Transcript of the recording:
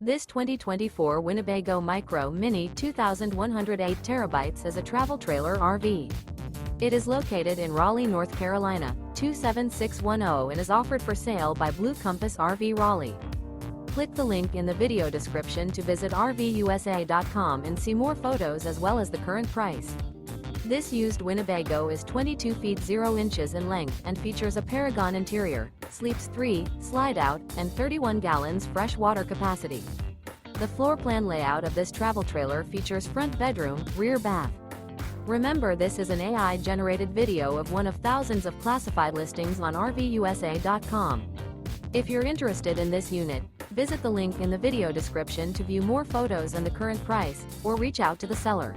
This 2024 Winnebago Micro Minnie 2108 TB is a travel trailer RV. It is located in Raleigh, North Carolina, 27610 and is offered for sale by Blue Compass RV Raleigh. Click the link in the video description to visit RVUSA.com and see more photos as well as the current price. This used Winnebago is 22 feet 0 inches in length and features a Paragon interior, sleeps 3, Slideout, and 31 gallons fresh water capacity. The floor plan layout of this travel trailer features front bedroom, rear bath. Remember, this is an AI-generated video of one of thousands of classified listings on RVUSA.com. If you're interested in this unit, visit the link in the video description to view more photos and the current price, or reach out to the seller.